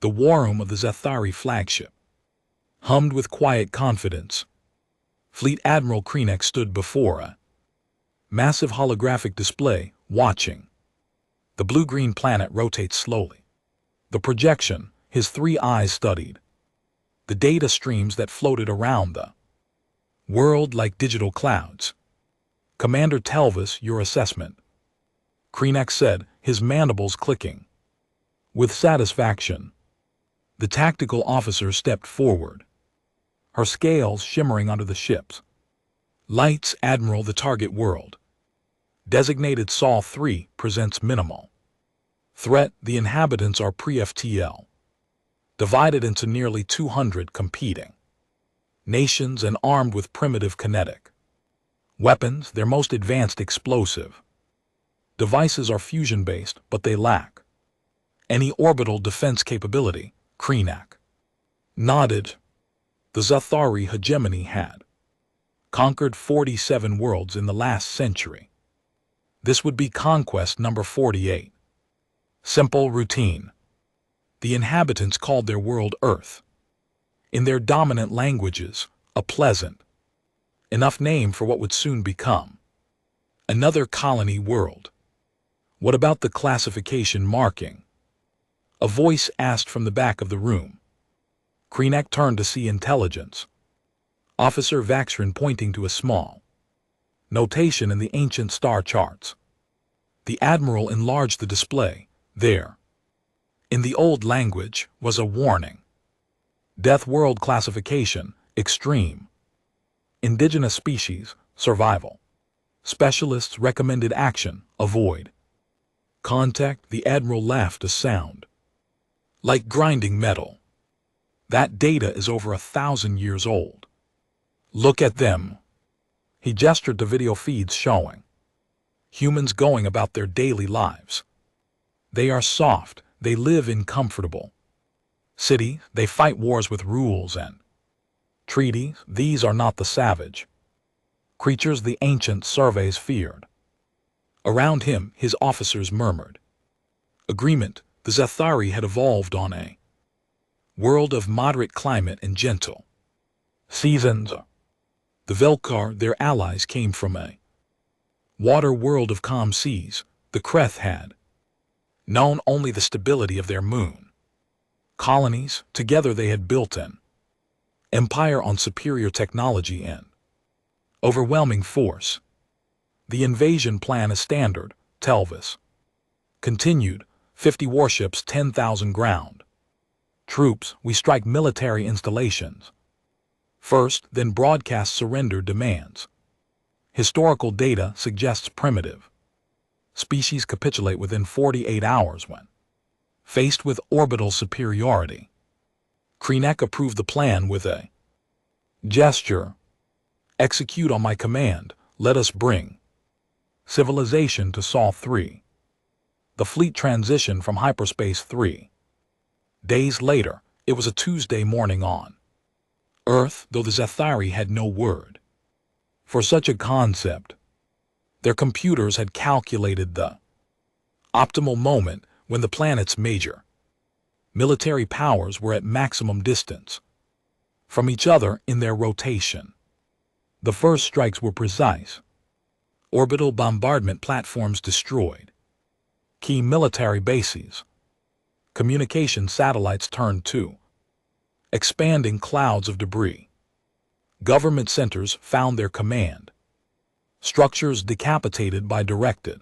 The war room of the Zathari flagship hummed with quiet confidence. Fleet Admiral Krenek stood before a massive holographic display, watching. The blue-green planet rotates slowly. The projection, his three eyes studied. The data streams that floated around the world like digital clouds. Commander Telvis, your assessment. Krenek said, his mandibles clicking. With satisfaction, the tactical officer stepped forward, her scales shimmering under the ship's lights. Admiral, the target world, designated Sol 3, presents minimal threat. The inhabitants are pre-FTL, divided into nearly 200 competing nations and armed with primitive kinetic weapons. Their most advanced explosive devices are fusion-based, but they lack any orbital defense capability. Krenek nodded. The Zathari hegemony had conquered 47 worlds in the last century. This would be conquest number 48. Simple routine. The inhabitants called their world Earth. In their dominant languages, a pleasant enough name for what would soon become another colony world. What about the classification marking? A voice asked from the back of the room. Krenek turned to see intelligence officer Vaxrin pointing to a small notation in the ancient star charts. The admiral enlarged the display. There, in the old language, was a warning. Death world classification, extreme. Indigenous species, survival. Specialists recommended action, avoid contact. The admiral laughed, a sound like grinding metal. That data is over 1,000 years old. Look at them. He gestured to video feeds showing humans going about their daily lives. They are soft, they live in comfortable cities, they fight wars with rules and treaties. These are not the savage creatures the ancient surveys feared. Around him, his officers murmured agreement. The Zathari had evolved on a world of moderate climate and gentle seasons. The Velkar, their allies, came from a water world of calm seas. The Kreth had known only the stability of their moon colonies. Together they had built an empire on superior technology and overwhelming force. The invasion plan is standard, Telvis continued. 50 warships, 10,000 ground troops. We strike military installations first, then broadcast surrender demands. Historical data suggests primitive species capitulate within 48 hours when faced with orbital superiority. Krenek approved the plan with a gesture. Execute on my command. Let us bring civilization to Sol 3. The fleet transitioned from Hyperspace 3. Days later, it was a Tuesday morning on Earth, though the Zathari had no word for such a concept. Their computers had calculated the optimal moment when the planet's major military powers were at maximum distance from each other in their rotation. The first strikes were precise. Orbital bombardment platforms destroyed key military bases. Communication satellites turned to expanding clouds of debris. Government centers found their command structures decapitated by directed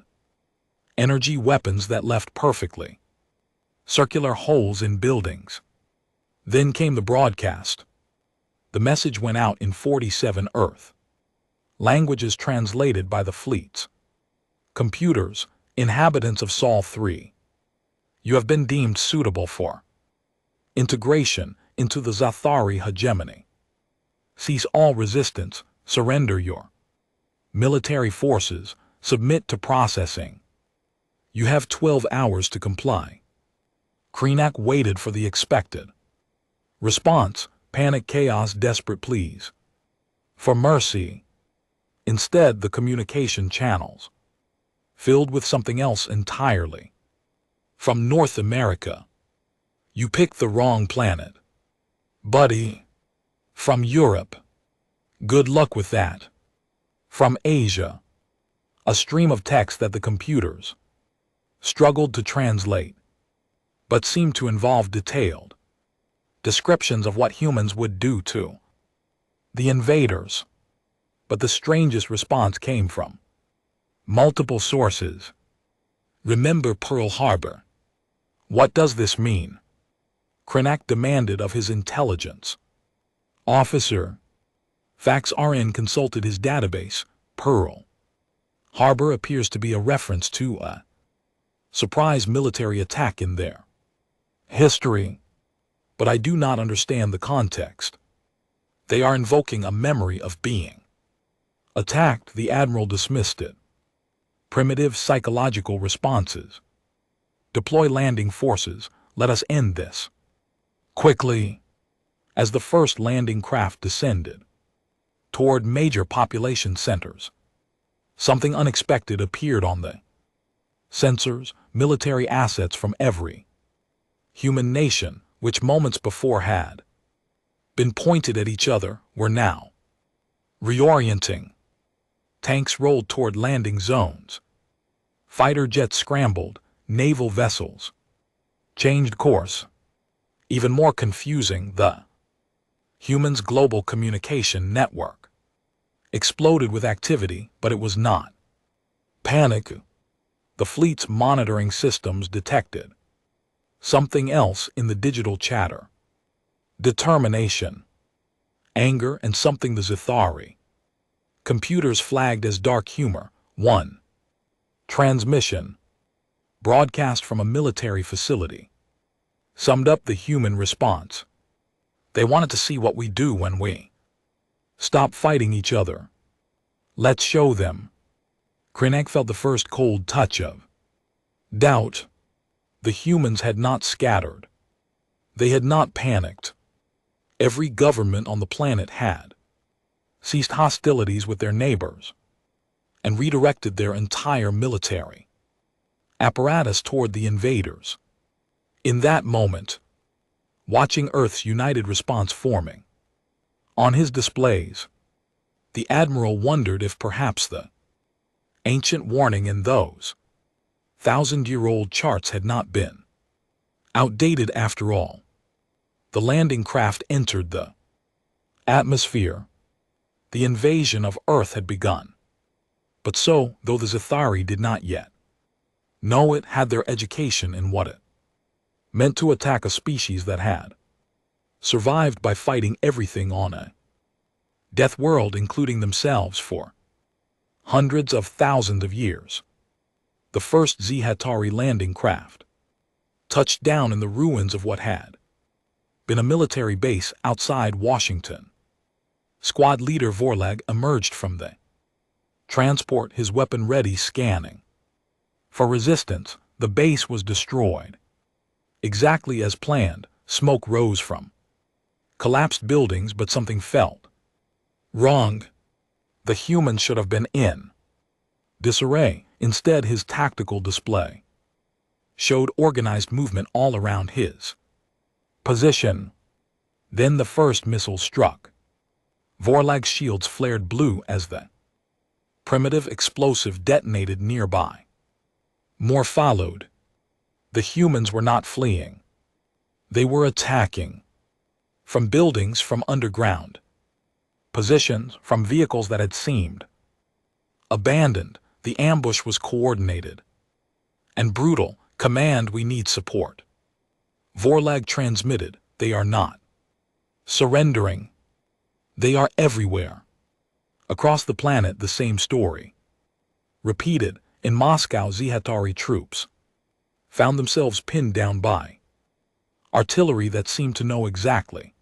energy weapons that left perfectly circular holes in buildings. Then came the broadcast. The message went out in 47 Earth languages translated by the fleets. Computers, inhabitants of Sol 3, you have been deemed suitable for integration into the Zathari hegemony. Cease all resistance, surrender your military forces, submit to processing. You have 12 hours to comply. Krenek waited for the expected response, panic, chaos, desperate pleas for mercy. Instead, the communication channels filled with something else entirely. From North America, You picked the wrong planet. Buddy. From Europe. Good luck with that. From Asia. A stream of text that the computers struggled to translate, but seemed to involve detailed descriptions of what humans would do to the invaders. But the strangest response came from multiple sources. Remember Pearl Harbor? What does this mean? Krenak demanded of his intelligence officer. Fax RN consulted his database. Pearl Harbor appears to be a reference to a surprise military attack in their history, but I do not understand the context. They are invoking a memory of being attacked. The admiral dismissed it. Primitive psychological responses. Deploy landing forces. Let us end this quickly. As the first landing craft descended toward major population centers, something unexpected appeared on the sensors. Military assets from every human nation, which moments before had been pointed at each other, were now reorienting. Tanks rolled toward landing zones. Fighter jets scrambled. Naval vessels changed course. Even more confusing, the humans' global communication network exploded with activity, but it was not panic. The fleet's monitoring systems detected something else in the digital chatter. Determination, anger, and something the Zithari computers flagged as dark humor. 1. Transmission, broadcast from a military facility, summed up the human response. They wanted to see what we do when we stop fighting each other. Let's show them. Krenak felt the first cold touch of doubt. The humans had not scattered. They had not panicked. Every government on the planet had ceased hostilities with their neighbors and redirected their entire military apparatus toward the invaders. In that moment, watching Earth's united response forming on his displays, the admiral wondered if perhaps the ancient warning in those thousand-year-old charts had not been outdated after all. The landing craft entered the atmosphere. The invasion of Earth had begun. But so, though the Zithari did not yet know it, had their education in what it meant to attack a species that had survived by fighting everything on a death world, including themselves, for hundreds of thousands of years. The first Zhatari landing craft touched down in the ruins of what had been a military base outside Washington. Squad leader Vorlag emerged from the transport, his weapon ready, scanning for resistance. The base was destroyed. Exactly as planned, smoke rose from collapsed buildings, but something felt wrong. The human should have been in disarray. Instead, his tactical display showed organized movement all around his position. Then the first missile struck. Vorlag's shields flared blue as the primitive explosive detonated nearby. More followed. The humans were not fleeing. They were attacking. From buildings, from underground positions, from vehicles that had seemed abandoned. The ambush was coordinated and brutal. Command, we need support. Vorlag transmitted. They are not surrendering. They are everywhere. Across the planet, the same story repeated. In Moscow, Zhatari troops found themselves pinned down by artillery that seemed to know exactly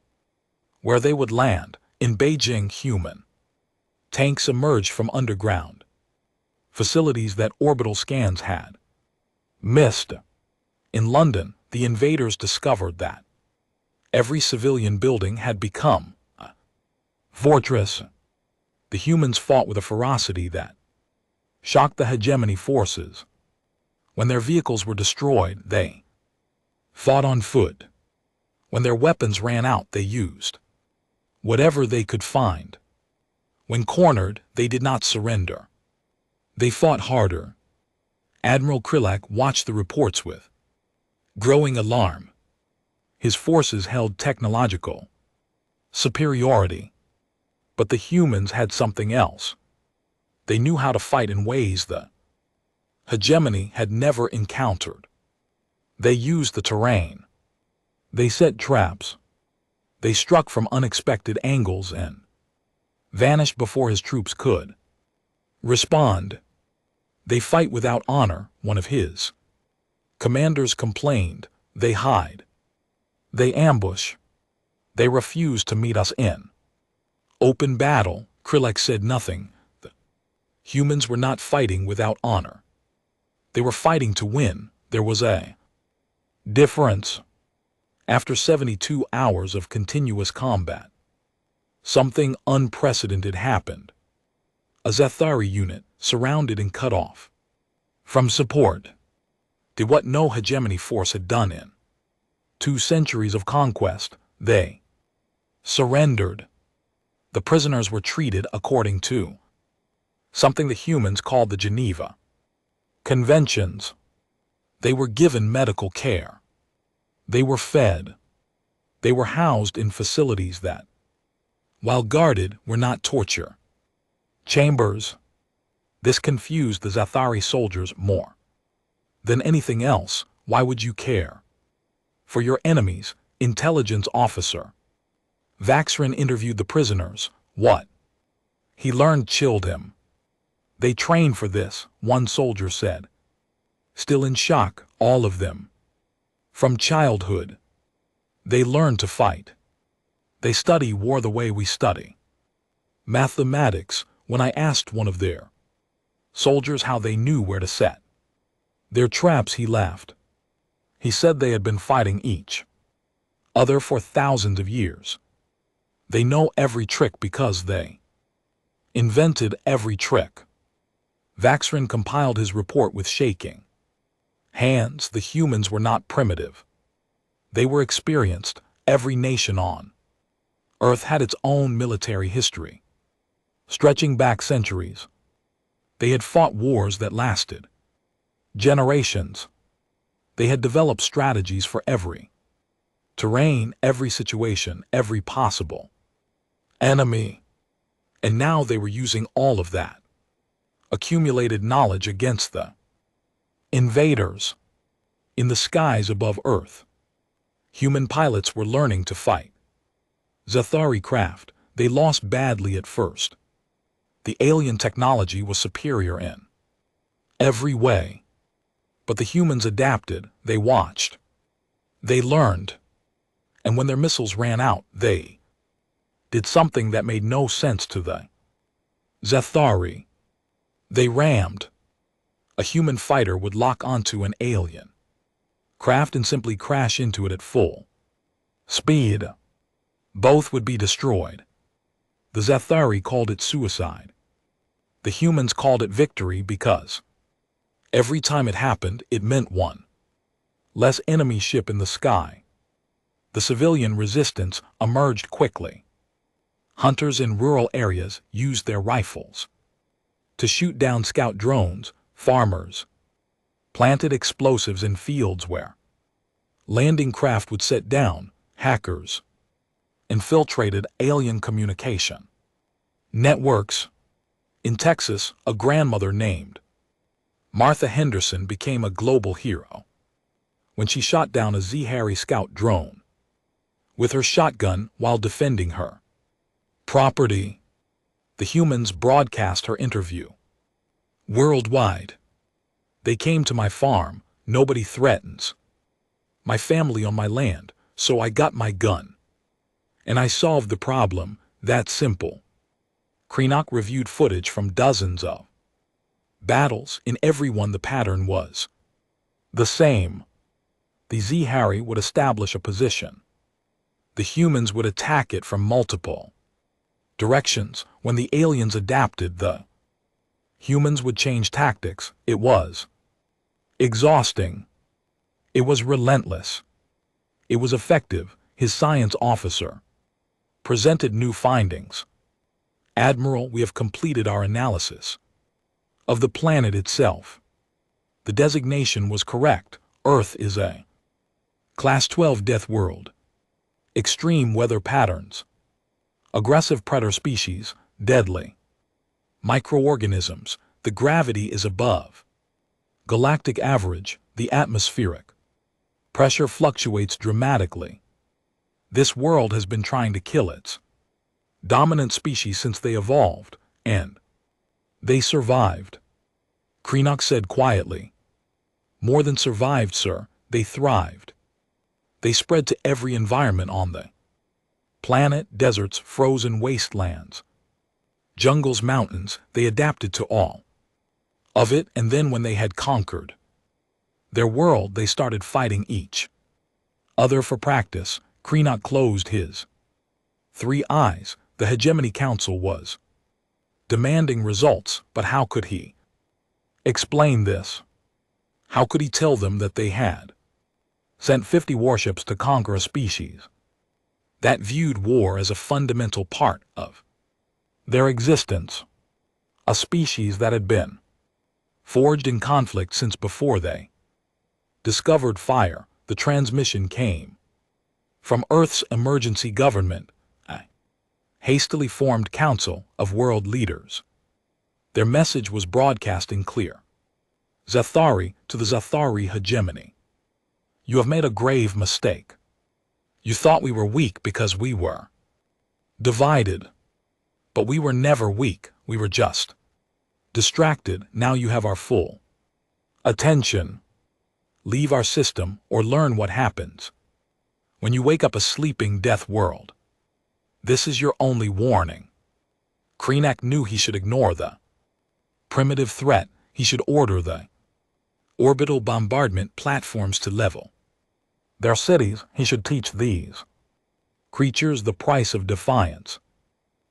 where they would land. In Beijing, human tanks emerged from underground facilities that orbital scans had missed. In London, the invaders discovered that every civilian building had become a fortress. The humans fought with a ferocity that shocked the hegemony forces. When their vehicles were destroyed, they fought on foot. When their weapons ran out, they used whatever they could find. When cornered, they did not surrender. They fought harder. Admiral Krillak watched the reports with growing alarm. His forces held technological superiority. But the humans had something else. They knew how to fight in ways the hegemony had never encountered. They used the terrain. They set traps. They struck from unexpected angles and vanished before his troops could respond. They fight without honor, one of his commanders complained. They hide. They ambush. They refuse to meet us in open battle. Krillak said nothing. The humans were not fighting without honor. They were fighting to win. There was a difference. After 72 hours of continuous combat, something unprecedented happened. A Zathari unit, surrounded and cut off from support, did what no hegemony force had done in 2 centuries of conquest. They surrendered. The prisoners were treated according to something the humans called the Geneva Conventions. They were given medical care. They were fed. They were housed in facilities that, while guarded, were not torture chambers. This confused the Zathari soldiers more than anything else. Why would you care for your enemies, intelligence officer? Vaxrin interviewed the prisoners. What he learned chilled him. They trained for this, one soldier said. Still in shock, all of them. From childhood, they learned to fight. They study war the way we study mathematics. When I asked one of their soldiers how they knew where to set their traps, he laughed. He said they had been fighting each other for thousands of years. They know every trick because they invented every trick. Vaxrin compiled his report with shaking hands. The humans were not primitive. They were experienced. Every nation on Earth had its own military history, stretching back centuries. They had fought wars that lasted generations. They had developed strategies for every terrain, every situation, every possible enemy. And now they were using all of that accumulated knowledge against the invaders. In the skies above Earth, human pilots were learning to fight Zathari craft. They lost badly at first. The alien technology was superior in every way. But the humans adapted. They watched. They learned. And when their missiles ran out, they did something that made no sense to the Zathari. They rammed. A human fighter would lock onto an alien craft and simply crash into it at full speed. Both would be destroyed. The Zathari called it suicide. The humans called it victory because every time it happened, it meant one less enemy ship in the sky. The civilian resistance emerged quickly. Hunters in rural areas used their rifles to shoot down scout drones. Farmers planted explosives in fields where landing craft would set down. Hackers infiltrated alien communication networks. In Texas, a grandmother named Martha Henderson became a global hero when she shot down a Z-Harry scout drone with her shotgun while defending her property. The humans broadcast her interview worldwide. They came to my farm. Nobody threatens my family on my land, so I got my gun. And I solved the problem. That simple. Krenak reviewed footage from dozens of battles. In every one the pattern was the same. The Z-Harry would establish a position. The humans would attack it from multiple directions. When the aliens adapted, the humans would change tactics. It was exhausting. It was relentless. It was effective. his science officer, presented new findings. Admiral, we have completed our analysis of the planet itself. The designation was correct. Earth is a Class 12 death world. Extreme weather patterns. Aggressive predator species, deadly. Microorganisms, the gravity is above galactic average, the atmospheric pressure fluctuates dramatically. This world has been trying to kill its dominant species since they evolved, and they survived. Krenak said quietly. More than survived, sir, they thrived. They spread to every environment on the planet, deserts, frozen wastelands, jungles, mountains, they adapted to all of it, and then when they had conquered their world, they started fighting each other for practice. Krenak closed his 3 eyes. The Hegemony Council was demanding results, but how could he explain this? How could he tell them that they had sent 50 warships to conquer a species that viewed war as a fundamental part of their existence? A species that had been forged in conflict since before they discovered fire. The transmission came from Earth's emergency government, a hastily formed council of world leaders. Their message was broadcasting clear. Zathari to the Zathari hegemony. You have made a grave mistake. You thought we were weak because we were divided. But we were never weak, we were just distracted. Now you have our full attention. Leave our system or learn what happens when you wake up a sleeping death world. This is your only warning. Krenak knew he should ignore the primitive threat. He should order the orbital bombardment platforms to level their cities. He should teach these creatures the price of defiance.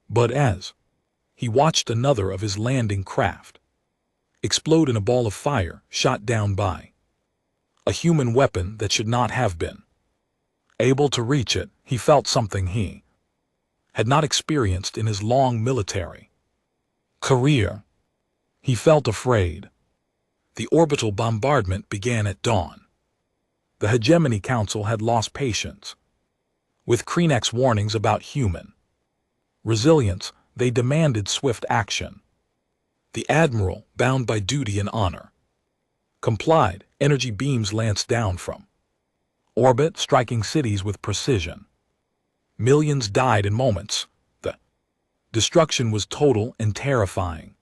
But as he watched another of his landing craft explode in a ball of fire, shot down by a human weapon that should not have been able to reach it, he felt something he had not experienced in his long military career. He felt afraid. The orbital bombardment began at dawn. The Hegemony Council had lost patience with Krenak's warnings about human resilience. They demanded swift action. The Admiral, bound by duty and honor, complied. Energy beams lanced down from orbit, striking cities with precision. Millions died in moments. The destruction was total and terrifying.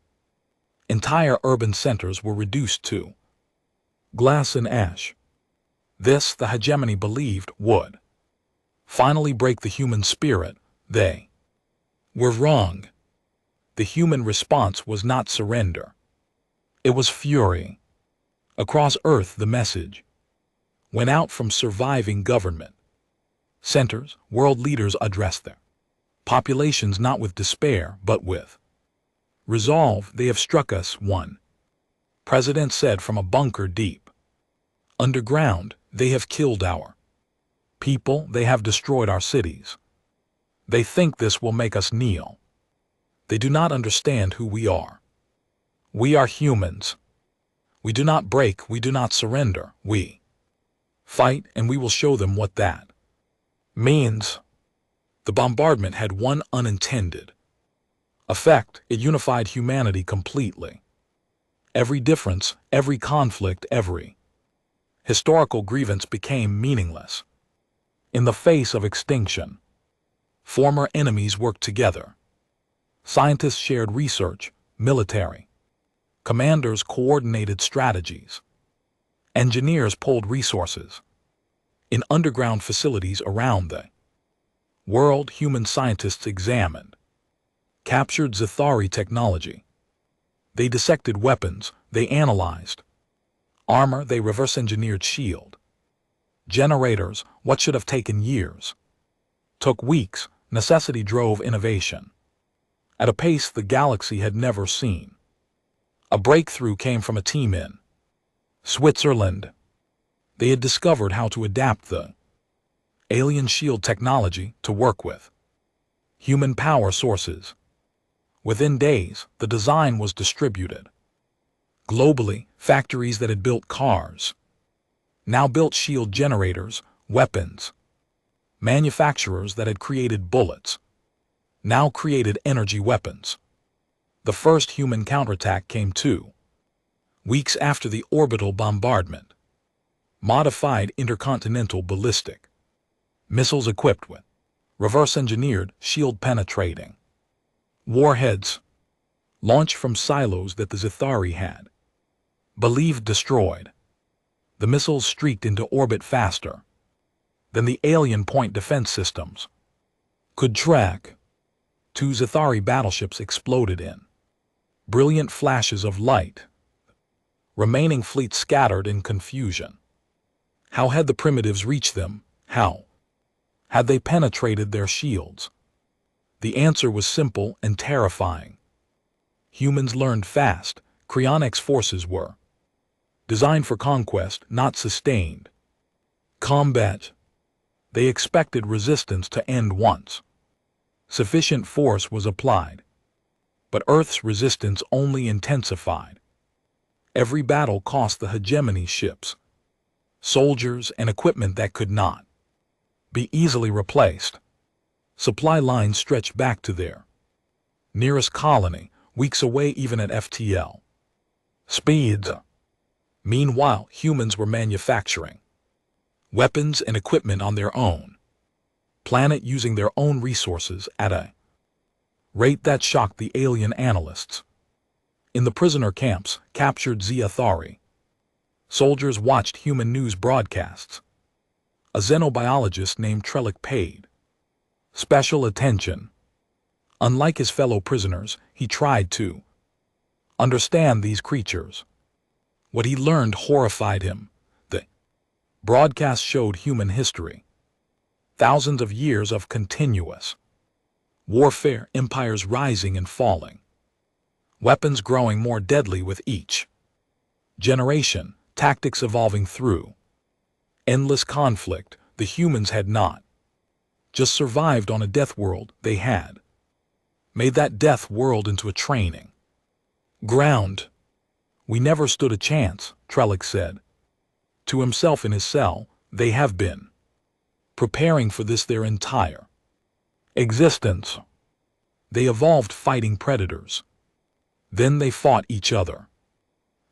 Entire urban centers were reduced to glass and ash. This, the hegemony believed, would finally break the human spirit. They were wrong. The human response was not surrender. It was fury. Across Earth, the message went out from surviving government centers. World leaders addressed their populations not with despair, but with resolve. They have struck us, one president said from a bunker deep underground. They have killed our people. They have destroyed our cities. They think this will make us kneel. They do not understand who we are. We are humans. We do not break, we do not surrender, we fight, and we will show them what that means. The bombardment had one unintended effect. It unified humanity completely. Every difference, every conflict, every historical grievance became meaningless. In the face of extinction, former enemies worked together. Scientists shared research, military commanders coordinated strategies. Engineers pulled resources. In underground facilities around the world, human scientists examined, captured Zathari technology. They dissected weapons, they analyzed armor, they reverse-engineered shield generators. What should have taken years took weeks. Necessity drove innovation at a pace the galaxy had never seen. A breakthrough came from a team in Switzerland. They had discovered how to adapt the alien shield technology to work with, human power sources. Within days, the design was distributed. Globally, factories that had built cars now built shield generators, weapons. Manufacturers that had created bullets now created energy weapons. The first human counterattack came 2 weeks after the orbital bombardment. Modified intercontinental ballistic missiles equipped with reverse-engineered shield-penetrating warheads launched from silos that the Zithari had believed destroyed. The missiles streaked into orbit faster than the alien point defense systems could track. 2 Zithari battleships exploded in brilliant flashes of light. Remaining fleets scattered in confusion. How had the primitives reached them? How had they penetrated their shields? The answer was simple and terrifying. Humans learned fast. Cryonics forces were designed for conquest, not sustained combat. They expected resistance to end once sufficient force was applied. But Earth's resistance only intensified. Every battle cost the hegemony ships, soldiers, and equipment that could not be easily replaced. Supply lines stretched back to their nearest colony, weeks away even at FTL speeds. Meanwhile, humans were manufacturing weapons and equipment on their own planet using their own resources at a rate that shocked the alien analysts. In the prisoner camps, captured Zithari soldiers watched human news broadcasts. A xenobiologist named Trellick paid special attention. Unlike his fellow prisoners, he tried to understand these creatures. What he learned horrified him. The broadcast showed human history. Thousands of years of continuous warfare, empires rising and falling, weapons growing more deadly with each generation, tactics evolving through endless conflict. The humans had not just survived on a death world, they had made that death world into a training ground. We never stood a chance, Trellick said to himself in his cell. They have been preparing for this their entire existence. They evolved fighting predators. Then they fought each other.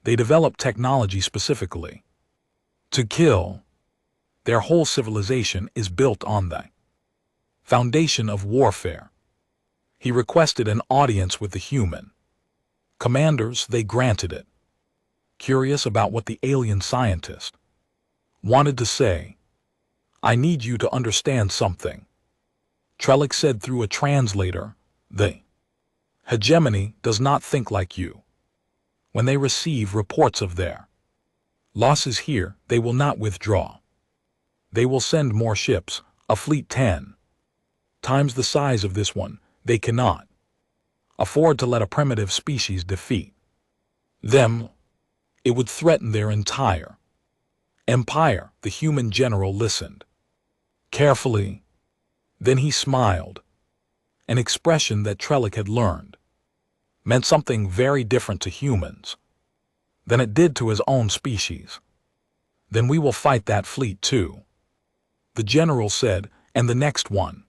They developed technology specifically to kill. Their whole civilization is built on the foundation of warfare. He requested an audience with the human commanders. They granted it. Curious about what the alien scientist wanted to say. I need you to understand something, Trellick said through a translator. The hegemony does not think like you. When they receive reports of their losses here, they will not withdraw. They will send more ships, a fleet 10 times the size of this one. They cannot afford to let a primitive species defeat them. It would threaten their entire empire. The human general listened carefully. Then he smiled. An expression that Trellick had learned meant something very different to humans than it did to his own species. Then we will fight that fleet too, the general said, and the next one.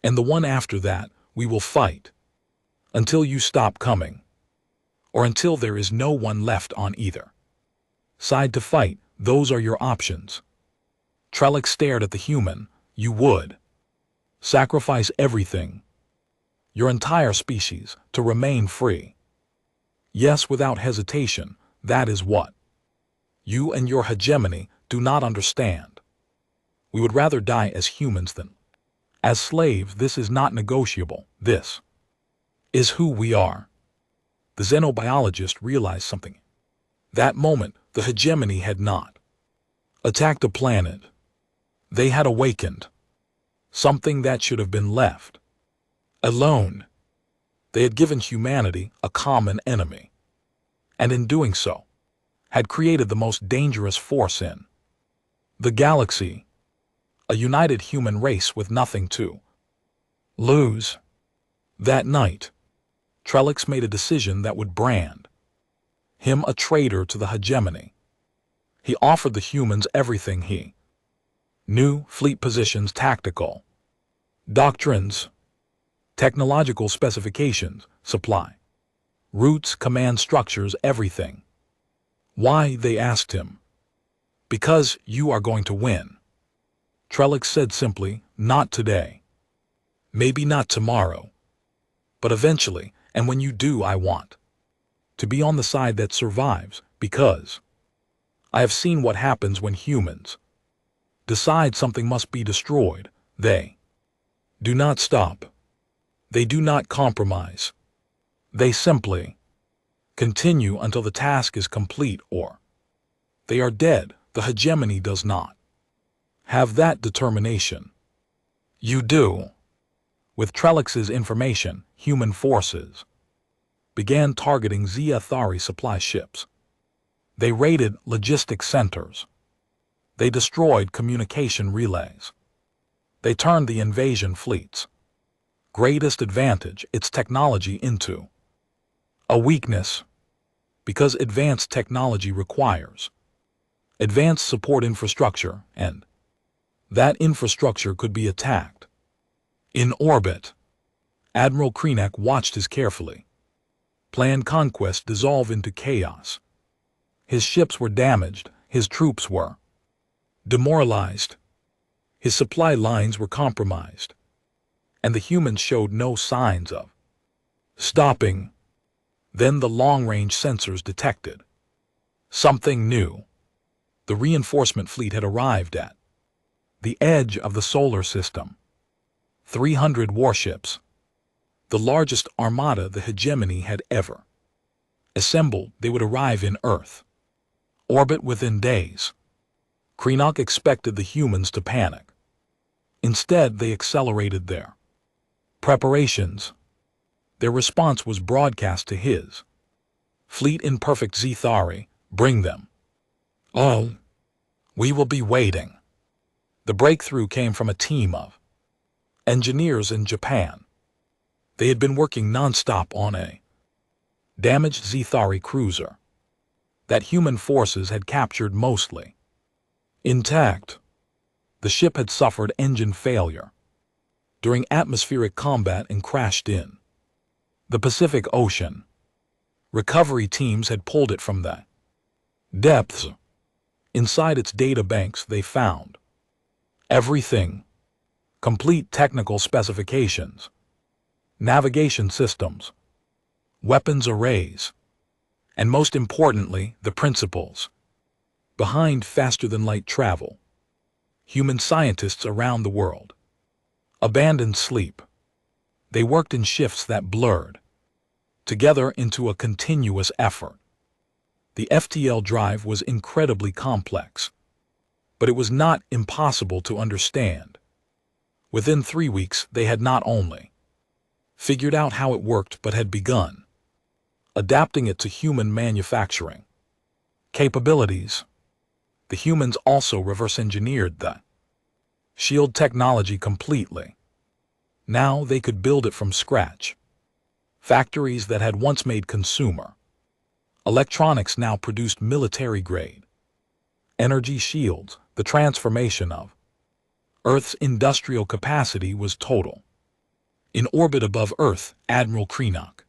And the one after that, we will fight until you stop coming, or until there is no one left on either side to fight. Those are your options. Trellick stared at the human. You would sacrifice everything, your entire species, to remain free? Yes, without hesitation. That is what you and your hegemony do not understand. We would rather die as humans than as slaves. This is not negotiable. This is who we are. The xenobiologist realized something. That moment, the hegemony had not attacked a planet. They had awakened something that should have been left alone. They had given humanity a common enemy, and in doing so, had created the most dangerous force in the galaxy. A united human race with nothing to lose. That night, Trellix made a decision that would brand him a traitor to the hegemony. He offered the humans everything he knew: fleet positions, tactical doctrines, technological specifications, supply routes, command structures, everything. Why, they asked him. Because you are going to win. Trellix said simply, not today. Maybe not tomorrow. But eventually, and when you do, I want to be on the side that survives, because I have seen what happens when humans decide something must be destroyed. They do not stop. They do not compromise. They simply continue until the task is complete, or they are dead. The hegemony does not have that determination. You do. With Trellix's information, human forces began targeting Xia supply ships. They raided logistics centers. They destroyed communication relays. They turned the invasion fleet's greatest advantage, its technology, into a weakness, because advanced technology requires advanced support infrastructure, and that infrastructure could be attacked. In orbit, Admiral Krenak watched his carefully planned conquest dissolve into chaos. His ships were damaged, his troops were demoralized, his supply lines were compromised, and the humans showed no signs of stopping. Then the long-range sensors detected something new. The reinforcement fleet had arrived at the edge of the solar system. 300 warships, the largest armada the hegemony had ever assembled. They would arrive in Earth orbit within days. Krenak expected the humans to panic. Instead, they accelerated their preparations. Their response was broadcast to his fleet in perfect Zethari: bring them all. We will be waiting. The breakthrough came from a team of engineers in Japan. They had been working non-stop on a damaged Zethari cruiser that human forces had captured mostly intact. The ship had suffered engine failure during atmospheric combat and crashed in the Pacific Ocean. Recovery teams had pulled it from the depths. Inside its data banks they found everything: complete technical specifications, navigation systems, weapons arrays, and most importantly, the principles behind faster-than-light travel. Human scientists around the world abandoned sleep. They worked in shifts that blurred together into a continuous effort. The FTL drive was incredibly complex, but it was not impossible to understand. Within 3 weeks, they had not only figured out how it worked, but had begun adapting it to human manufacturing capabilities. The humans also reverse-engineered the shield technology completely. Now they could build it from scratch. Factories that had once made consumer electronics now produced military-grade energy shields. The transformation of Earth's industrial capacity was total. In orbit above Earth, Admiral Krenak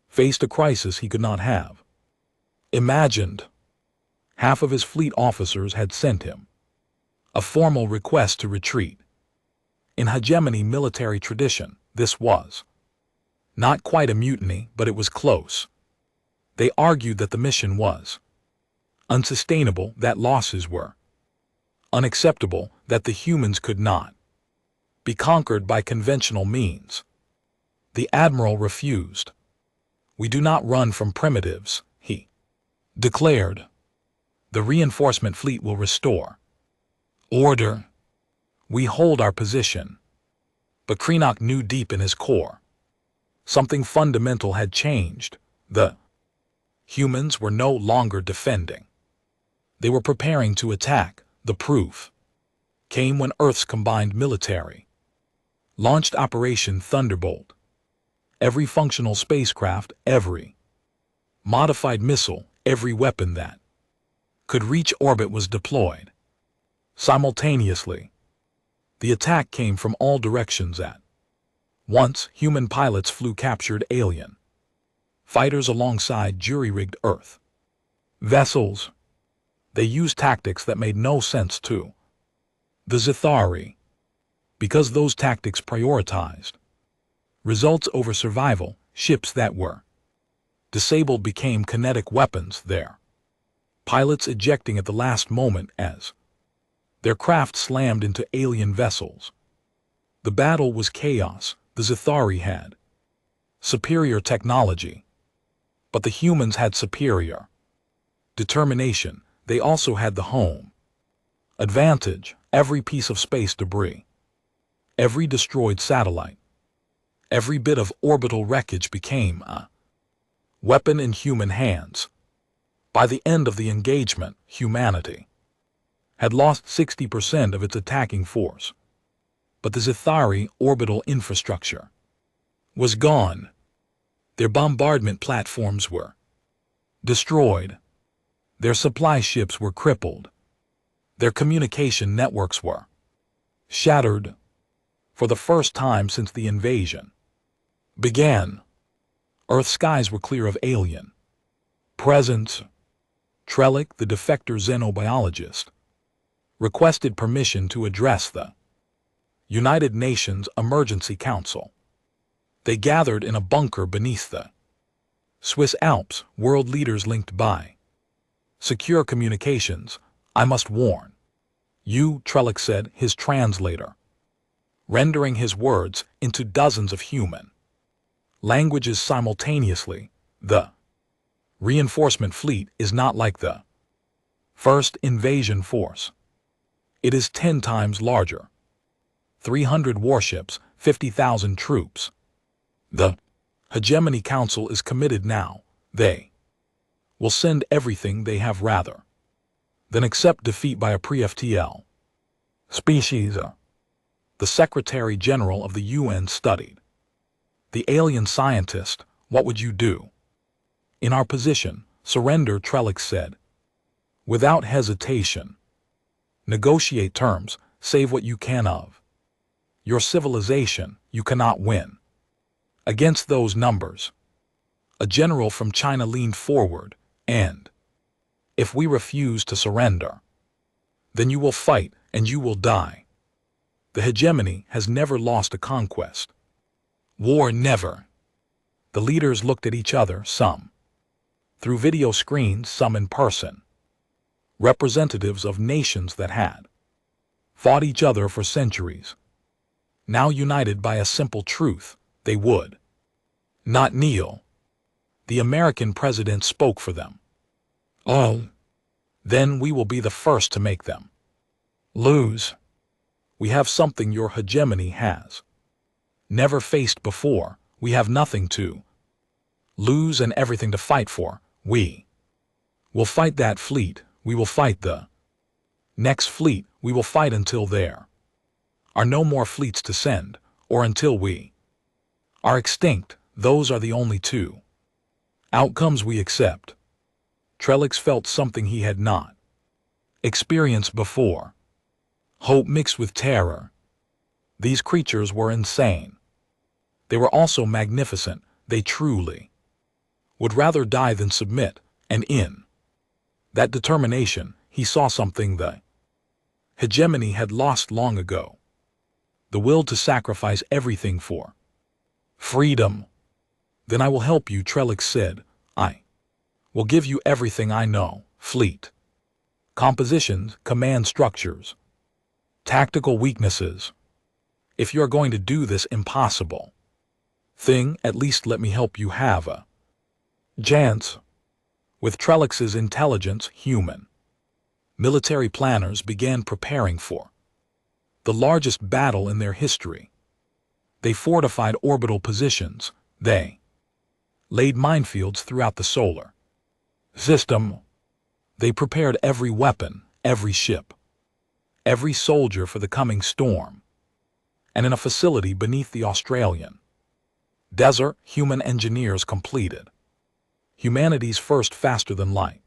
faced a crisis he could not have imagined. Half of his fleet officers had sent him a formal request to retreat. In hegemony military tradition, this was not quite a mutiny, but it was close. They argued that the mission was unsustainable, that losses were unacceptable, that the humans could not be conquered by conventional means. The admiral refused. "We do not run from primitives," he declared. "The reinforcement fleet will restore order. We hold our position." But Krenak knew deep in his core something fundamental had changed. The humans were no longer defending. They were preparing to attack. The proof came when Earth's combined military launched Operation Thunderbolt. Every functional spacecraft, every modified missile, every weapon that could reach orbit was deployed. Simultaneously, the attack came from all directions at once. Human pilots flew captured alien fighters alongside jury-rigged Earth vessels. They used tactics that made no sense to the Zithari, because those tactics prioritized results over survival. Ships that were disabled became kinetic weapons, their pilots ejecting at the last moment as their craft slammed into alien vessels. The battle was chaos. The Zithari had superior technology, but the humans had superior determination. They also had the home advantage. Every piece of space debris, every destroyed satellite, every bit of orbital wreckage became a weapon in human hands. By the end of the engagement, humanity had lost 60% of its attacking force, but the Zithari orbital infrastructure was gone. Their bombardment platforms were destroyed. Their supply ships were crippled. Their communication networks were shattered. For the first time since the invasion began, Earth's skies were clear of alien presence. Trellick, the defector xenobiologist, requested permission to address the United Nations Emergency Council. They gathered in a bunker beneath the Swiss Alps. World leaders linked by secure communications. I must warn you, Trellick said, his translator rendering his words into dozens of human languages simultaneously. The reinforcement fleet is not like the first invasion force. It is 10 times larger. 300 warships, 50,000 troops. The Hegemony Council is committed now. They will send everything they have rather than accept defeat by a pre-FTL species. The Secretary General of the UN studied the alien scientist. What would you do? In our position, surrender, Trellick said, without hesitation. Negotiate terms, save what you can of your civilization. You cannot win against those numbers. A general from China leaned forward, and if we refuse to surrender, then you will fight and you will die. The hegemony has never lost a conquest. War never. The leaders looked at each other, some through video screens, some in person. Representatives of nations that had fought each other for centuries, now united by a simple truth: they would not kneel. The American president spoke for them. Oh, then we will be the first to make them lose. We have something your hegemony has never faced before. We have nothing to lose and everything to fight for. We will fight that fleet. We will fight the next fleet. We will fight until there are no more fleets to send, or until we are extinct. Those are the only two outcomes we accept. Trellix felt something he had not experienced before. Hope mixed with terror. These creatures were insane. They were also magnificent. They truly would rather die than submit, and in that determination, he saw something the hegemony had lost long ago: the will to sacrifice everything for freedom. Then I will help you, Trellix said. I will give you everything I know: fleet compositions, command structures, tactical weaknesses. If you are going to do this impossible thing, at least let me help you have a chance. With Trellix's intelligence, human military planners began preparing for the largest battle in their history. They fortified orbital positions. They laid minefields throughout the solar system. They prepared every weapon, every ship, every soldier for the coming storm, and in a facility beneath the Australian desert, human engineers completed humanity's first faster-than-light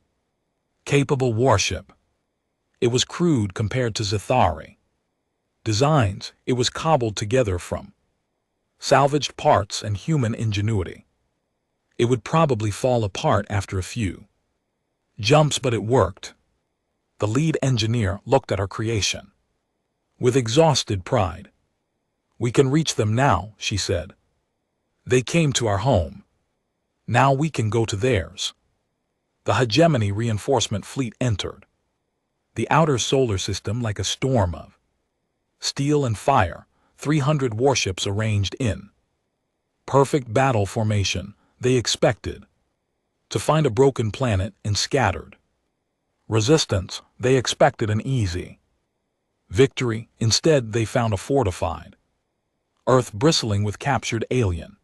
capable warship. It was crude compared to Zathari designs. It was cobbled together from salvaged parts and human ingenuity. It would probably fall apart after a few jumps, but it worked. The lead engineer looked at her creation with exhausted pride. "We can reach them now," she said. "They came to our home. Now we can go to theirs." The hegemony reinforcement fleet entered the outer solar system like a storm of steel and fire, 300 warships arranged in perfect battle formation. They expected to find a broken planet and scattered resistance. They expected an easy victory. Instead, they found a fortified Earth bristling with captured alien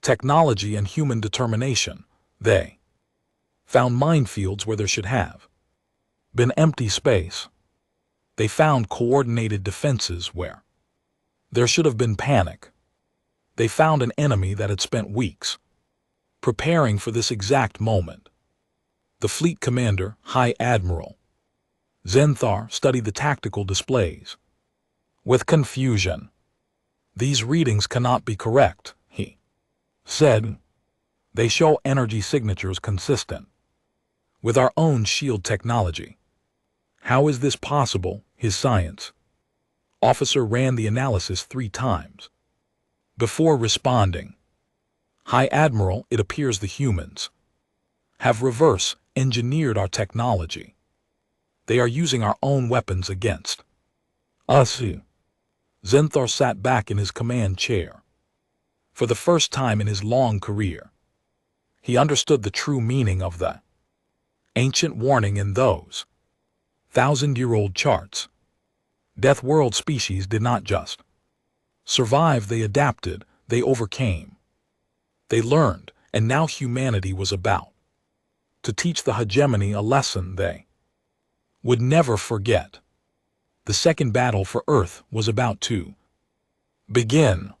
technology and human determination. They found minefields where there should have been empty space. They found coordinated defenses where there should have been panic. They found an enemy that had spent weeks preparing for this exact moment. The fleet commander, High Admiral Zenthar, studied the tactical displays with confusion. "These readings cannot be correct," he said. "They show energy signatures consistent with our own shield technology. How is this possible?" His science officer ran the analysis 3 times before responding. "High Admiral, it appears the humans have reverse engineered our technology. They are using our own weapons against us." Zenthar sat back in his command chair. For the first time in his long career, he understood the true meaning of the ancient warning in those 1,000-year-old charts. Death World species did not just survive, they adapted, they overcame. They learned, and now humanity was about to teach the hegemony a lesson they would never forget. The second battle for Earth was about to begin.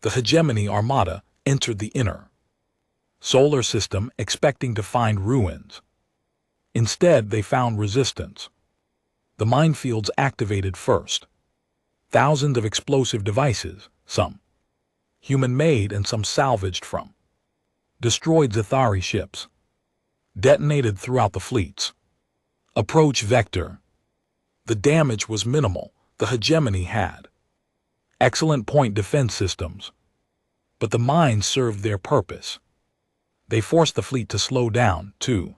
The hegemony armada entered the inner solar system expecting to find ruins. Instead, they found resistance. The minefields activated first. Thousands of explosive devices, some human-made and some salvaged from destroyed Zathari ships, detonated throughout the fleet's approach vector. The damage was minimal. The hegemony had excellent point defense systems, but the mines served their purpose. They forced the fleet to slow down, to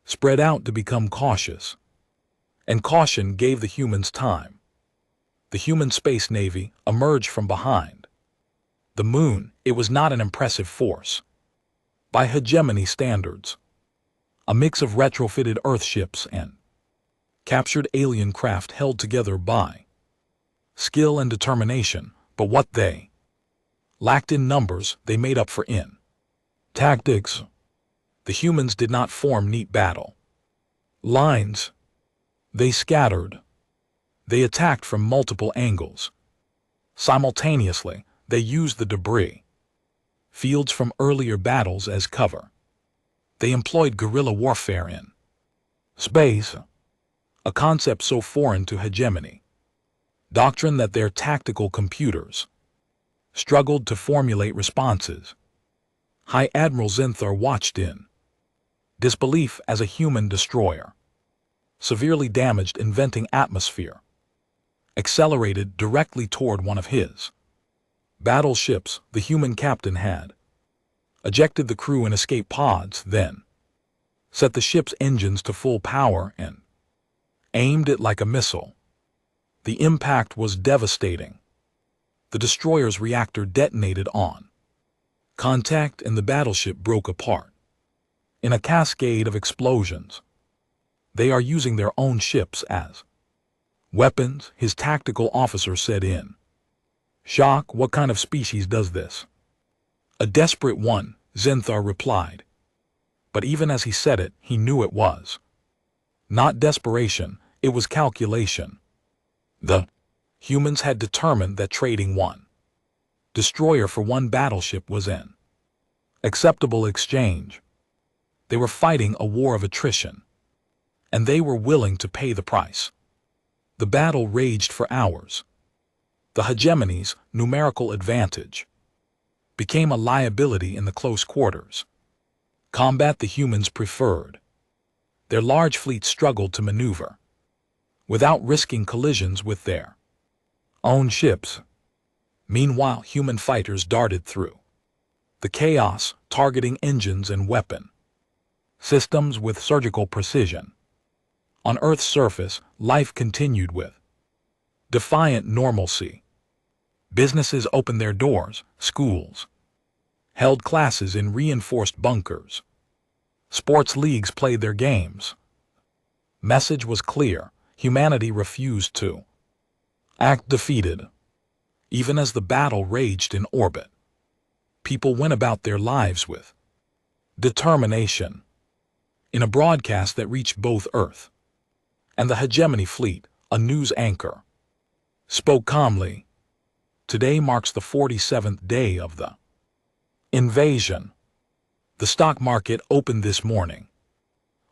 spread out, to become cautious. And caution gave the humans time. The human space navy emerged from behind the moon. It was not an impressive force by hegemony standards. A mix of retrofitted Earth ships and captured alien craft held together by skill and determination, but what they lacked in numbers, they made up for in tactics. The humans did not form neat battle lines. They scattered. They attacked from multiple angles. Simultaneously, they used the debris fields from earlier battles as cover. They employed guerrilla warfare in space, a concept so foreign to hegemony doctrine that their tactical computers struggled to formulate responses. High Admiral Zenthar watched in disbelief as a human destroyer, severely damaged in venting atmosphere, accelerated directly toward one of his battleships. The human captain had ejected the crew in escape pods, then set the ship's engines to full power and aimed it like a missile. The impact was devastating. The destroyer's reactor detonated on contact and the battleship broke apart in a cascade of explosions. They are using their own ships as weapons, his tactical officer said in shock. What kind of species does this? A desperate one, Zenthar replied. But even as he said it, he knew it was not desperation. It was calculation. The humans had determined that trading one destroyer for one battleship was an acceptable exchange. They were fighting a war of attrition, and they were willing to pay the price. The battle raged for hours. The hegemony's numerical advantage became a liability in the close quarters combat the humans preferred. Their large fleet struggled to maneuver without risking collisions with their own ships. Meanwhile, human fighters darted through the chaos, targeting engines and weapon systems with surgical precision. On Earth's surface, life continued with defiant normalcy. Businesses opened their doors, schools held classes in reinforced bunkers. Sports leagues played their games. Message was clear: humanity refused to act defeated. Even as the battle raged in orbit, people went about their lives with determination. In a broadcast that reached both Earth and the hegemony fleet, a news anchor spoke calmly. Today marks the 47th day of the invasion. The stock market opened this morning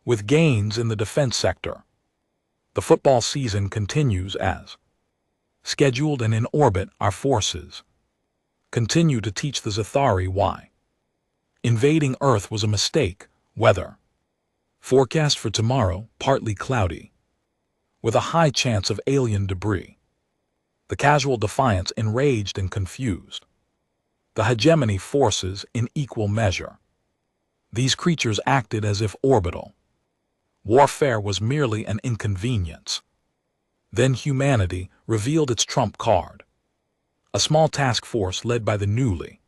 with gains in the defense sector. The football season continues as scheduled, and in orbit our forces continue to teach the Zathari why invading Earth was a mistake. Weather forecast for tomorrow: partly cloudy with a high chance of alien debris. The casual defiance enraged and confused the hegemony forces in equal measure. These creatures acted as if orbital warfare was merely an inconvenience. Then humanity revealed its trump card. A small task force led by the newly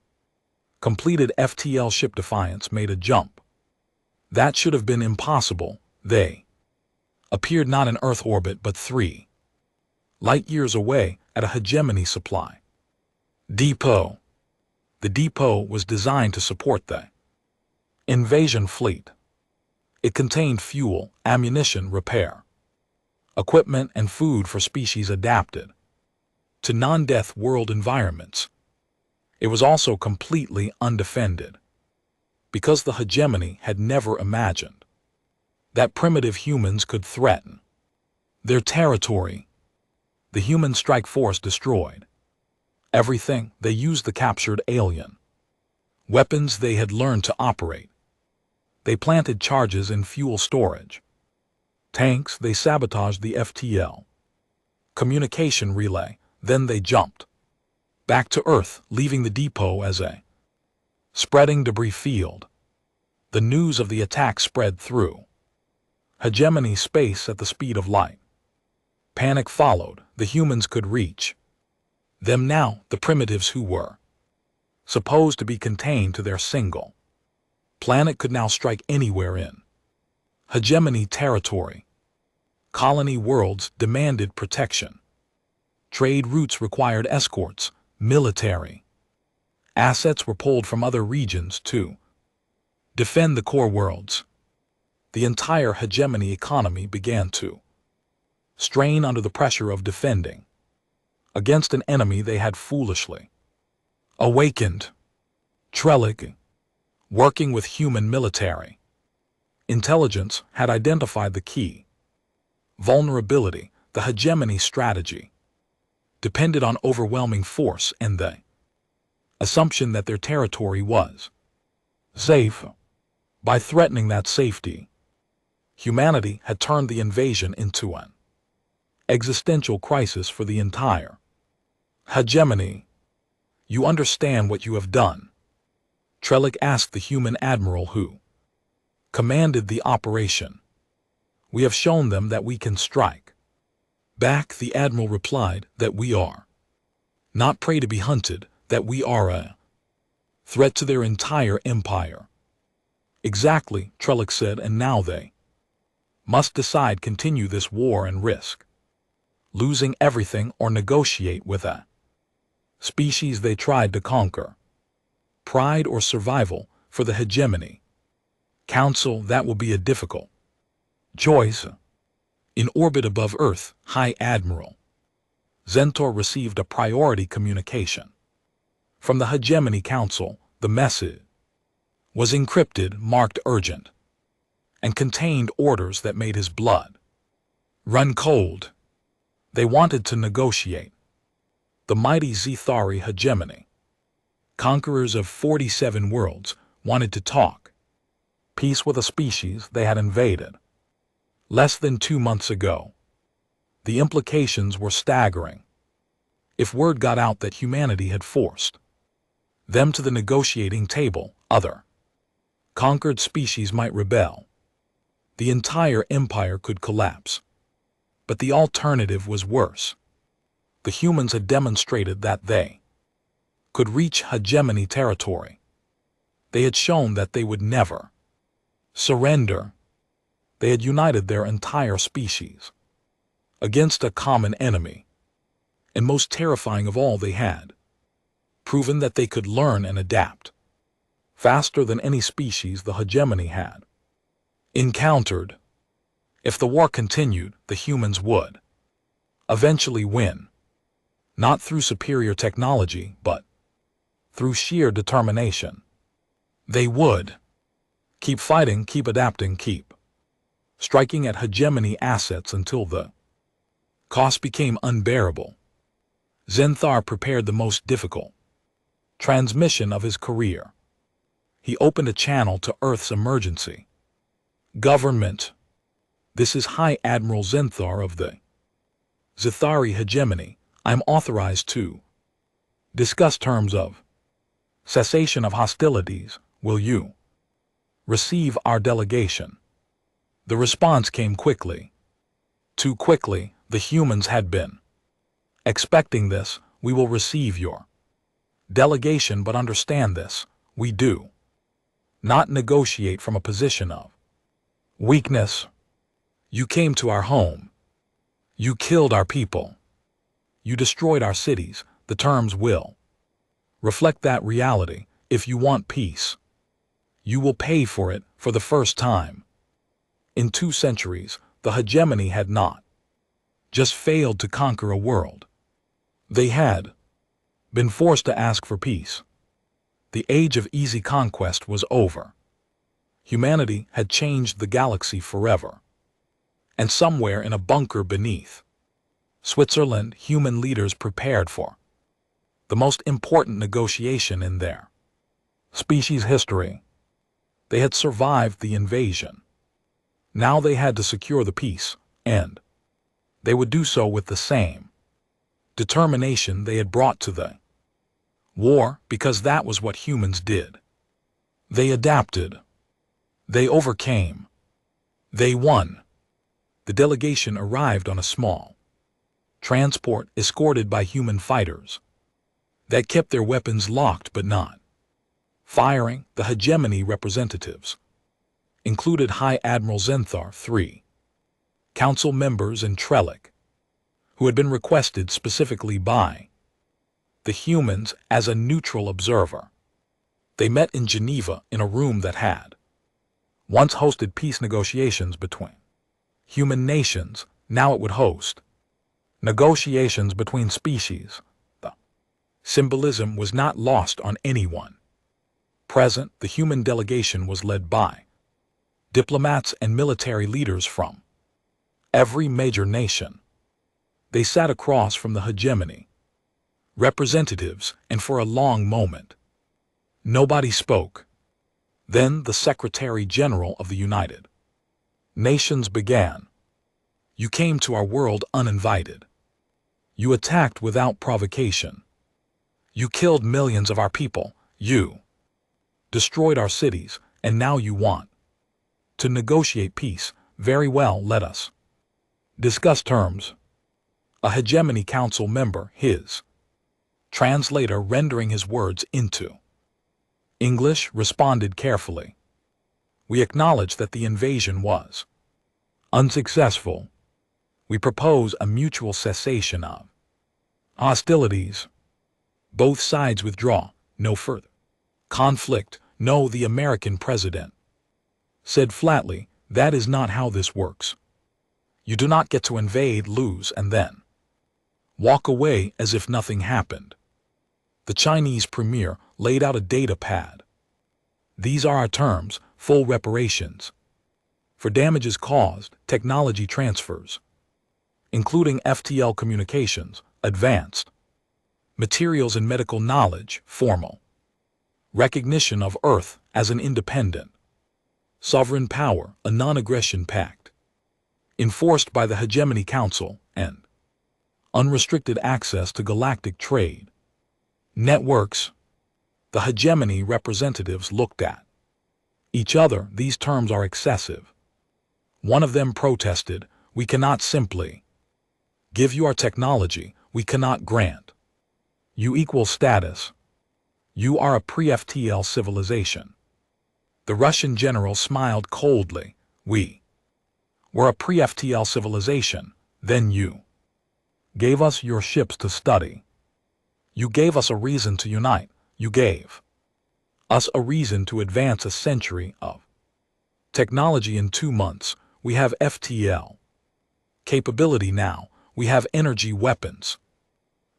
completed FTL ship Defiance made a jump that should have been impossible. They appeared not in Earth orbit but 3 light-years away at a hegemony supply depot. The depot was designed to support the invasion fleet. It contained fuel, ammunition, repair equipment, and food for species adapted to non-death world environments. It was also completely undefended, because the hegemony had never imagined that primitive humans could threaten their territory. The human strike force destroyed everything. They used the captured alien weapons they had learned to operate. They planted charges in fuel storage tanks. They sabotaged the FTL communication relay. Then they jumped back to Earth, leaving the depot as a spreading debris field. The news of the attack spread through hegemony space at the speed of light. Panic followed. The humans could reach them now, the primitives who were supposed to be contained to their single planet could now strike anywhere in hegemony territory. Colony worlds demanded protection. Trade routes required escorts. Military assets were pulled from other regions to defend the core worlds. The entire hegemony economy began to strain under the pressure of defending against an enemy they had foolishly awakened. Trellick, working with human military intelligence, had identified the key vulnerability. The hegemony strategy depended on overwhelming force and the assumption that their territory was safe. By threatening that safety, humanity had turned the invasion into an existential crisis for the entire hegemony. You understand what you have done? Trellick asked the human admiral who commanded the operation. We have shown them that we can strike back. The admiral replied that we are not prey to be hunted, that we are a threat to their entire empire. Exactly, Trellick said, and now they must decide: continue this war and risk losing everything, or negotiate with a species they tried to conquer. Pride or survival for the hegemony council. That will be a difficult choice. In orbit above Earth, High Admiral Zentor received a priority communication. From the Hegemony Council, the message was encrypted, marked urgent, and contained orders that made his blood run cold. They wanted to negotiate. The mighty Zethari Hegemony, conquerors of 47 worlds, wanted to talk peace with a species they had invaded less than 2 months ago. The implications were staggering. If word got out that humanity had forced them to the negotiating table, other conquered species might rebel. The entire empire could collapse. But the alternative was worse. The humans had demonstrated that they could reach hegemony territory. They had shown that they would never surrender. They had united their entire species against a common enemy. And most terrifying of all, they had proven that they could learn and adapt faster than any species the hegemony had encountered. If the war continued, the humans would eventually win, not through superior technology, but through sheer determination. They would keep fighting, keep adapting, keep striking at hegemony assets until the cost became unbearable. Zenthar prepared the most difficult transmission of his career. He opened a channel to Earth's emergency government. This is High Admiral Zenthar of the Zethari Hegemony. I am authorized to discuss terms of cessation of hostilities. Will you receive our delegation? The response came quickly. Too quickly. The humans had been expecting this. We will receive your delegation, but understand this. We do not negotiate from a position of weakness. You came to our home. You killed our people. You destroyed our cities. The terms will reflect that reality. If you want peace, you will pay for it. For the first time in 2 centuries, the hegemony had not just failed to conquer a world. They had been forced to ask for peace. The age of easy conquest was over. Humanity had changed the galaxy forever. And somewhere in a bunker beneath Switzerland, human leaders prepared for the most important negotiation in their species history. They had survived the invasion. Now they had to secure the peace, and they would do so with the same determination they had brought to the war, because that was what humans did. They adapted. They overcame. They won. The delegation arrived on a small transport escorted by human fighters that kept their weapons locked but not firing. The hegemony representatives included High Admiral Zenthar, 3 council members, and Trellick, who had been requested specifically by the humans as a neutral observer. They met in Geneva in a room that had once hosted peace negotiations between human nations. Now it would host negotiations between species. The symbolism was not lost on anyone present. The human delegation was led by diplomats and military leaders from every major nation. They sat across from the hegemony representatives, and for a long moment, nobody spoke. Then the Secretary General of the United Nations began. You came to our world uninvited. You attacked without provocation. You killed millions of our people. You destroyed our cities, and now you want to negotiate peace. Very well, let us discuss terms. A hegemony council member, his translator rendering his words into English, responded carefully. We acknowledge that the invasion was unsuccessful. We propose a mutual cessation of hostilities. Both sides withdraw. No further conflict. No, the American president said flatly, that is not how this works. You do not get to invade, lose, and then walk away as if nothing happened. The Chinese premier laid out a data pad. These are our terms: full reparations for damages caused, technology transfers, including FTL communications, advanced materials and medical knowledge, formal recognition of Earth as an independent sovereign power, a non-aggression pact enforced by the Hegemony Council, and unrestricted access to galactic trade networks. The hegemony representatives looked at each other. These terms are excessive. One of them protested, "We cannot simply give you our technology. We cannot grant you equal status. You are a pre-FTL civilization." The Russian general smiled coldly. "We were a pre-FTL civilization. Then you gave us your ships to study. You gave us a reason to unite. You gave us a reason to advance a century of technology in 2 months. We have FTL capability now. We have energy weapons.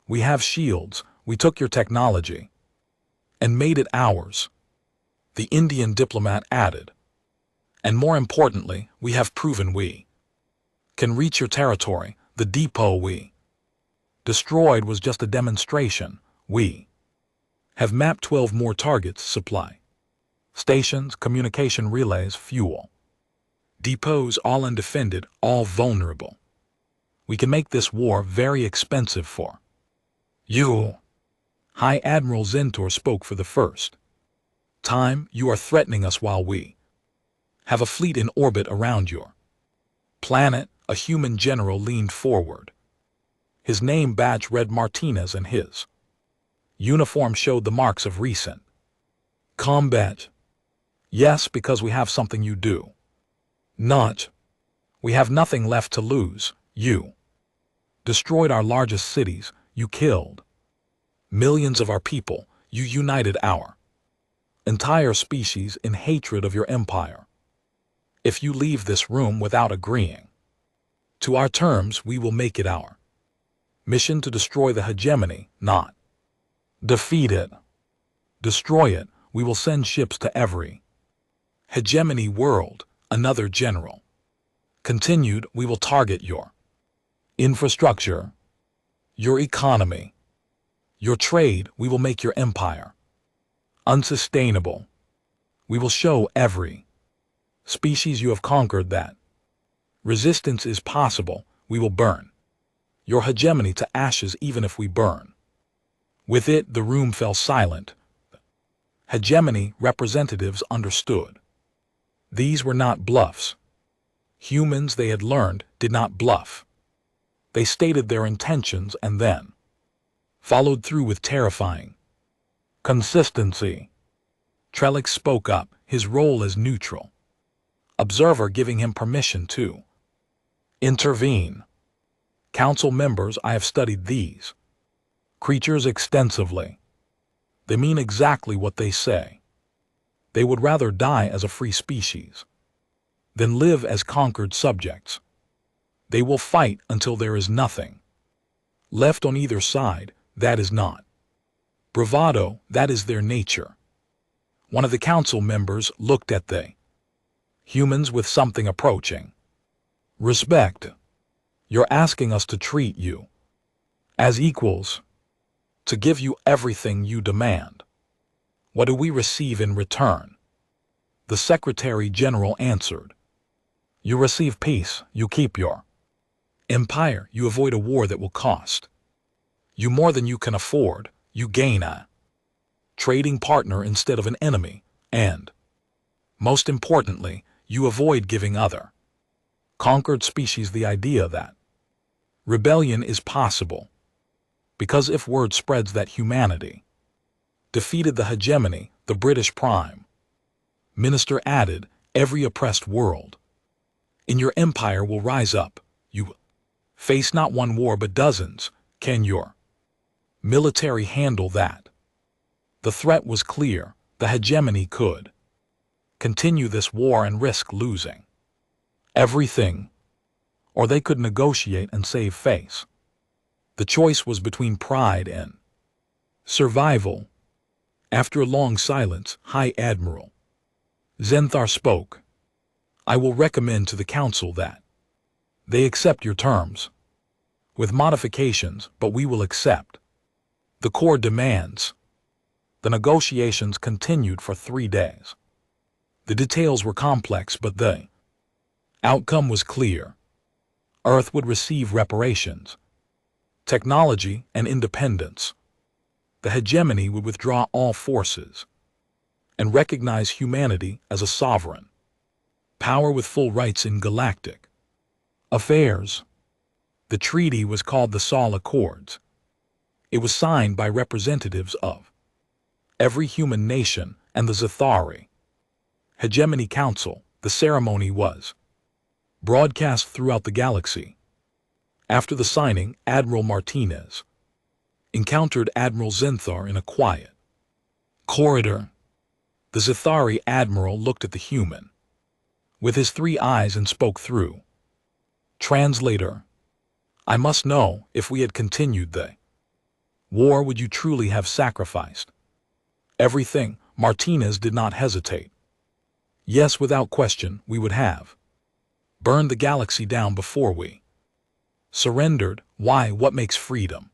We have shields. We took your technology and made it ours," the Indian diplomat added. "And more importantly, we have proven we can reach your territory. The depot we destroyed was just a demonstration. We have mapped 12 more targets: supply stations, communication relays, fuel depots, all undefended, all vulnerable. We can make this war very expensive for you." High Admiral Zentor spoke for the first time. "You are threatening us while we have a fleet in orbit around your planet." A human general leaned forward. His name badge read Martinez, and his uniform showed the marks of recent combat. "Yes, because we have something you do not. We have nothing left to lose. You destroyed our largest cities. You killed millions of our people. You united our entire species in hatred of your empire. If you leave this room without agreeing to our terms, we will make it our mission to destroy the hegemony, not defeat it. Destroy it. We will send ships to every hegemony world." Another general continued, "We will target your infrastructure, your economy, your trade. We will make your empire unsustainable. We will show every species you have conquered that resistance is possible. We will burn your hegemony to ashes, even if we burn with it." The room fell silent. Hegemony representatives understood. These were not bluffs. Humans, they had learned, did not bluff. They stated their intentions and then followed through with terrifying consistency. Trellick spoke up, his role as neutral observer giving him permission to intervene. "Council members, I have studied these creatures extensively. They mean exactly what they say. They would rather die as a free species than live as conquered subjects. They will fight until there is nothing left on either side. That is not bravado, that is their nature." One of the council members looked at the humans with something approaching respect. "You're asking us to treat you as equals, to give you everything you demand. What do we receive in return?" The Secretary General answered, "You receive peace. You keep your empire. You avoid a war that will cost you more than you can afford. You gain a trading partner instead of an enemy. And, most importantly, you avoid giving other conquered species the idea that rebellion is possible. Because if word spreads that humanity defeated the hegemony," the British Prime Minister added, "every oppressed world in your empire will rise up. You face not one war but dozens. Can your military handle that?" The threat was clear. The hegemony could continue this war and risk losing everything. or they could negotiate and save face. The choice was between pride and survival. After a long silence, High Admiral Zenthar spoke. I will recommend to the Council that they accept your terms, with modifications, but we will accept the core demands. The negotiations continued for 3 days. The details were complex, but the outcome was clear. Earth would receive reparations, technology, and independence. The hegemony would withdraw all forces and recognize humanity as a sovereign power with full rights in galactic affairs. The treaty was called the Sol Accords. It was signed by representatives of every human nation and the Zathari Hegemony Council. The ceremony was broadcast throughout the galaxy. After the signing, Admiral Martinez encountered Admiral Zenthar in a quiet corridor. The Zathari admiral looked at the human with his 3 eyes and spoke through translator. I must know, if we had continued the war, would you truly have sacrificed everything? Martinez did not hesitate. Yes, without question, we would have burned the galaxy down before we surrendered. Why? What makes freedom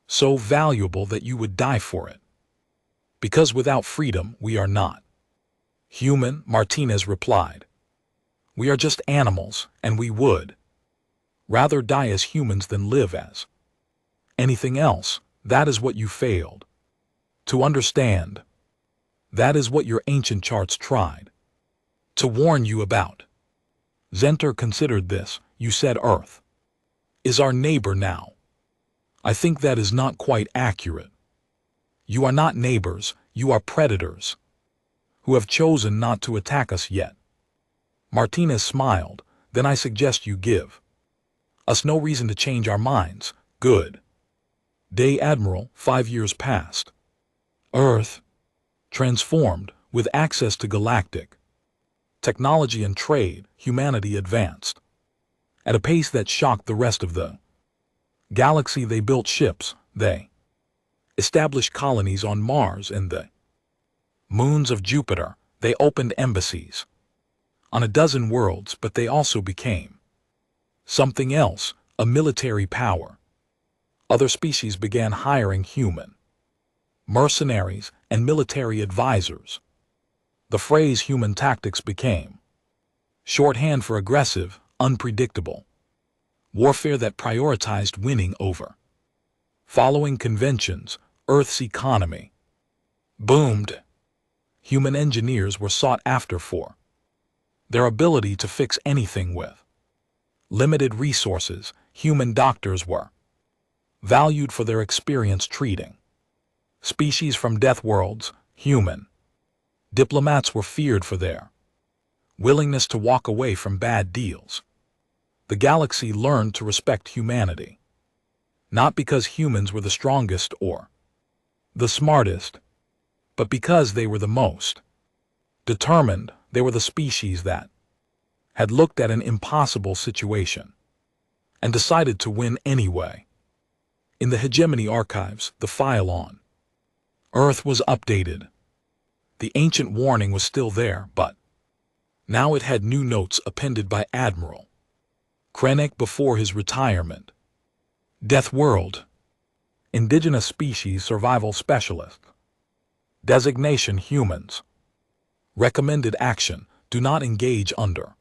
so valuable that you would die for it? Because without freedom, we are not human, Martinez replied. We are just animals, and we would rather die as humans than live as anything else. That is what you failed to understand. That is what your ancient charts tried to warn you about. Zenthar considered this. You said Earth is our neighbor now. I think that is not quite accurate. You are not neighbors, you are predators who have chosen not to attack us yet. Martinez smiled. Then I suggest you give us no reason to change our minds. Good day, Admiral. 5 years passed. Earth transformed. With access to galactic technology and trade, humanity advanced at a pace that shocked the rest of the galaxy. They built ships. They established colonies on Mars and the moons of Jupiter. They opened embassies on a dozen worlds, but they also became something else, a military power. Other species began hiring human mercenaries and military advisors. The phrase human tactics became shorthand for aggressive, unpredictable warfare that prioritized winning over following conventions. Earth's economy boomed. Human engineers were sought after for their ability to fix anything with limited resources. Human doctors were valued for their experience treating species from death worlds. Human diplomats were feared for their willingness to walk away from bad deals. The galaxy learned to respect humanity, not because humans were the strongest or the smartest, but because they were the most determined. They were the species that had looked at an impossible situation and decided to win anyway. In the hegemony archives, the file on Earth was updated. The ancient warning was still there, but now it had new notes appended by Admiral Krennic before his retirement. Death World. Indigenous Species Survival Specialist. Designation Humans. Recommended action: do not engage under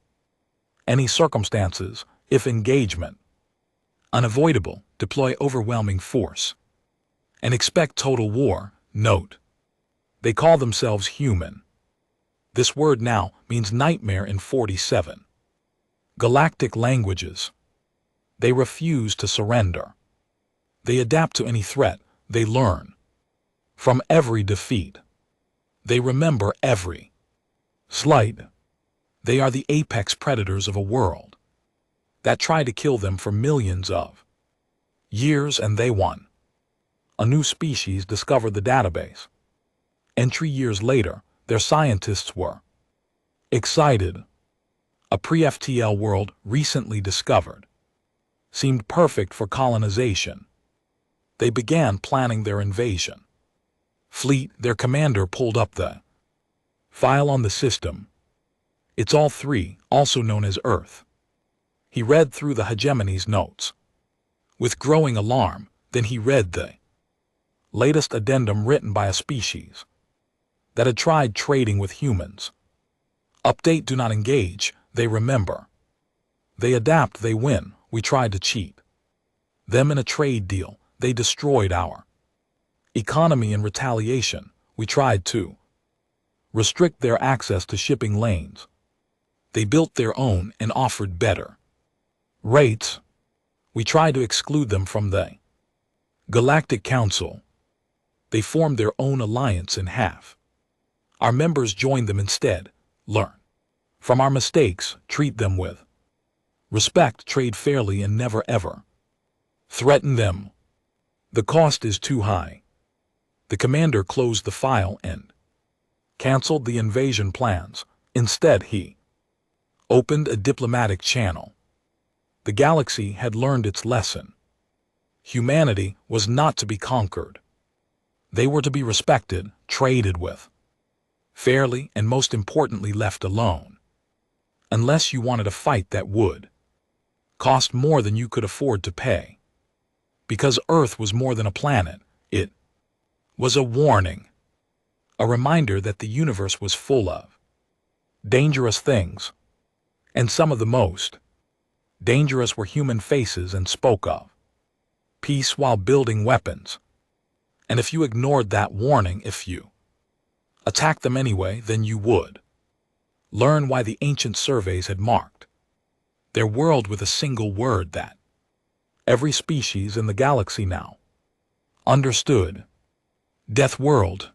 any circumstances. If engagement unavoidable, deploy overwhelming force and expect total war. Note: they call themselves human. This word now means nightmare in 47 galactic languages. They refuse to surrender. They adapt to any threat. They learn from every defeat. They remember every slight. They are the apex predators of a world that tried to kill them for millions of years, and they won. A new species discovered the database. Entry years later, their scientists were excited. a pre-FTL world recently discovered, seemed perfect for colonization. They began planning their invasion. Fleet, their commander pulled up the file on the system. It's all three, also known as Earth. He read through the hegemony's notes. With growing alarm, then he read the latest addendum written by a species that had tried trading with humans. Update: do not engage, they remember. They adapt, they win, we tried to cheat them in a trade deal, they destroyed our economy in retaliation, we tried to restrict their access to shipping lanes. They built their own and offered better rates. We tried to exclude them from the Galactic Council. They formed their own alliance in half. Our members joined them instead. Learn from our mistakes, treat them with respect, trade fairly, and never ever threaten them. The cost is too high. The commander closed the file and canceled the invasion plans. Instead, he opened a diplomatic channel. The galaxy had learned its lesson. Humanity was not to be conquered. They were to be respected, traded with fairly, and most importantly left alone. Unless you wanted a fight that would cost more than you could afford to pay. Because Earth was more than a planet, it was a warning. A reminder that the universe was full of dangerous things. And some of the most dangerous were human faces and spoke of peace while building weapons. And if you ignored that warning, if you attacked them anyway, then you would learn why the ancient surveys had marked their world with a single word that every species in the galaxy now understood. Death World.